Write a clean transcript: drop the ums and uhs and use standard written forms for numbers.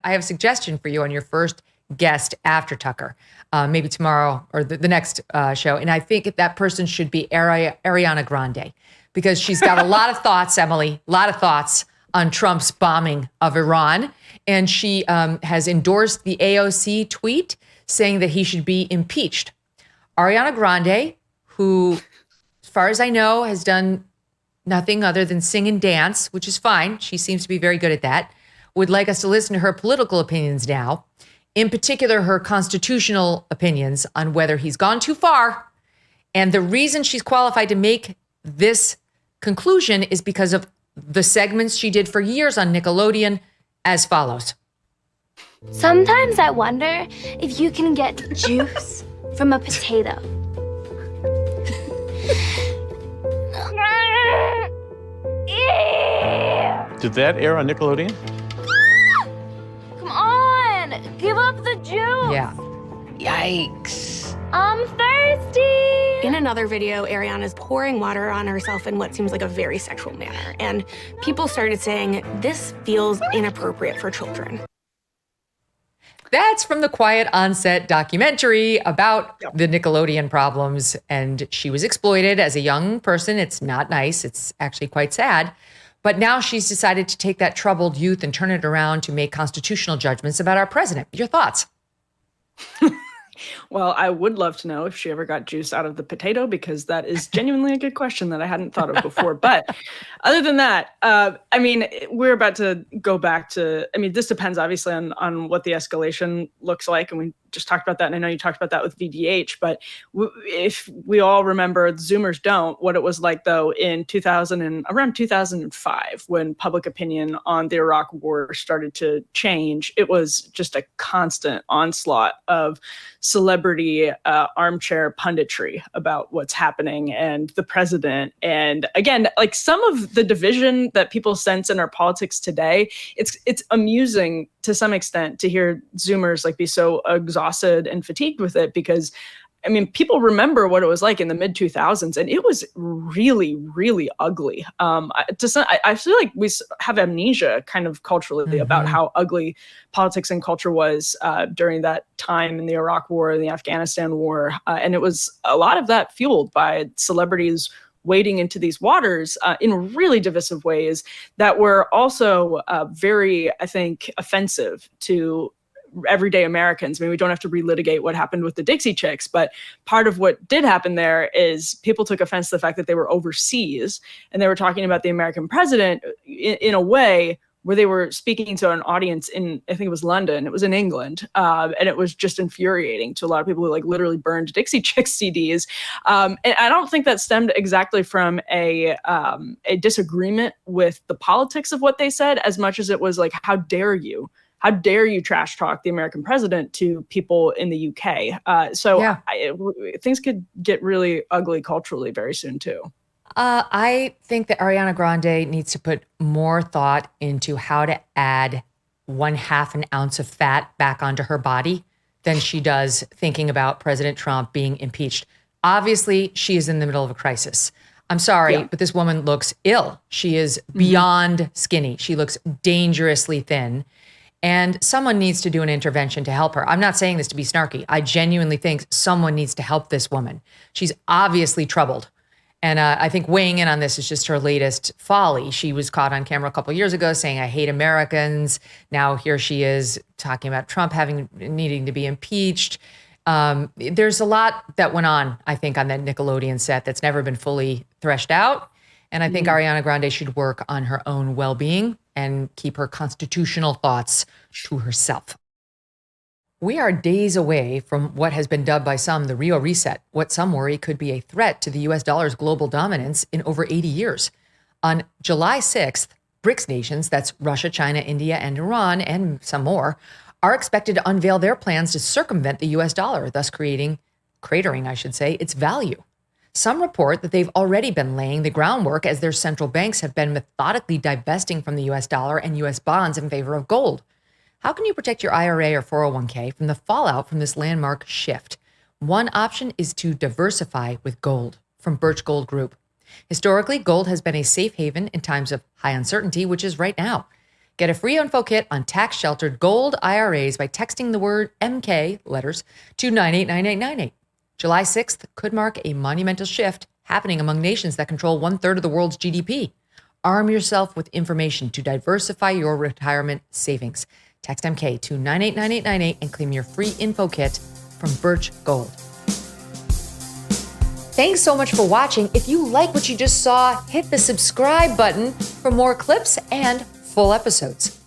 I have a suggestion for you on your first guest after Tucker, maybe tomorrow or the next show. And I think that person should be Ariana Grande, because she's got a lot of thoughts, Emily, a lot of thoughts on Trump's bombing of Iran. And she has endorsed the AOC tweet saying that he should be impeached. Ariana Grande, who, as far as I know, has done nothing other than sing and dance, which is fine. She seems to be very good at that. Would like us to listen to her political opinions now, in particular, her constitutional opinions on whether he's gone too far. And the reason she's qualified to make this conclusion is because of the segments she did for years on Nickelodeon as follows. Sometimes I wonder if you can get juice from a potato. Did that air on Nickelodeon? Come on, give up the juice. Yeah. Yikes. I'm thirsty. In another video, Ariana's pouring water on herself in what seems like a very sexual manner. And people started saying, this feels inappropriate for children. That's from the Quiet Onset documentary about the Nickelodeon problems. And she was exploited as a young person. It's not nice. It's actually quite sad. But now she's decided to take that troubled youth and turn it around to make constitutional judgments about our president. Your thoughts? Well, I would love to know if she ever got juice out of the potato, because that is genuinely a good question that I hadn't thought of before. But other than that, I mean, we're about to go back to, I mean, this depends obviously on what the escalation looks like. And we just talked about that. And I know you talked about that with VDH, but if we all remember, the Zoomers don't, what it was like though in around 2005, when public opinion on the Iraq war started to change, it was just a constant onslaught of celebrity armchair punditry about what's happening and the president. And again, like some of the division that people sense in our politics today, it's amusing to some extent to hear Zoomers like be so exhausted and fatigued with it, because I mean, people remember what it was like in the mid 2000s, and it was really, really ugly. I feel like we have amnesia kind of culturally about how ugly politics and culture was during that time in the Iraq War and the Afghanistan War. And it was a lot of that fueled by celebrities wading into these waters in really divisive ways that were also very, I think, offensive to everyday Americans. I mean, we don't have to relitigate what happened with the Dixie Chicks, but part of what did happen there is people took offense to the fact that they were overseas and they were talking about the American president in a way where they were speaking to an audience in, I think it was London, it was in England, and it was just infuriating to a lot of people who like literally burned Dixie Chicks CDs. And I don't think that stemmed exactly from a disagreement with the politics of what they said, as much as it was like, how dare you? How dare you trash talk the American president to people in the UK? Things could get really ugly culturally very soon too. I think that Ariana Grande needs to put more thought into how to add 1/2 an ounce of fat back onto her body than she does thinking about President Trump being impeached. Obviously, she is in the middle of a crisis. I'm sorry, but this woman looks ill. She is beyond skinny. She looks dangerously thin. And someone needs to do an intervention to help her. I'm not saying this to be snarky. I genuinely think someone needs to help this woman. She's obviously troubled. And I think weighing in on this is just her latest folly. She was caught on camera a couple of years ago saying, I hate Americans. Now here she is talking about Trump needing to be impeached. There's a lot that went on, I think, on that Nickelodeon set that's never been fully threshed out. And I think Ariana Grande should work on her own well-being and keep her constitutional thoughts to herself. We are days away from what has been dubbed by some the Rio Reset, what some worry could be a threat to the US dollar's global dominance in over 80 years. On July 6th, BRICS nations, that's Russia, China, India, and Iran, and some more, are expected to unveil their plans to circumvent the US dollar, thus cratering, its value. Some report that they've already been laying the groundwork as their central banks have been methodically divesting from the US dollar and US bonds in favor of gold. How can you protect your IRA or 401k from the fallout from this landmark shift? One option is to diversify with gold from Birch Gold Group. Historically, gold has been a safe haven in times of high uncertainty, which is right now. Get a free info kit on tax-sheltered gold IRAs by texting the word MK letters to 989898. July 6th could mark a monumental shift happening among nations that control 1/3 of the world's GDP. Arm yourself with information to diversify your retirement savings. Text MK to 989898 and claim your free info kit from Birch Gold. Thanks so much for watching. If you like what you just saw, hit the subscribe button for more clips and full episodes.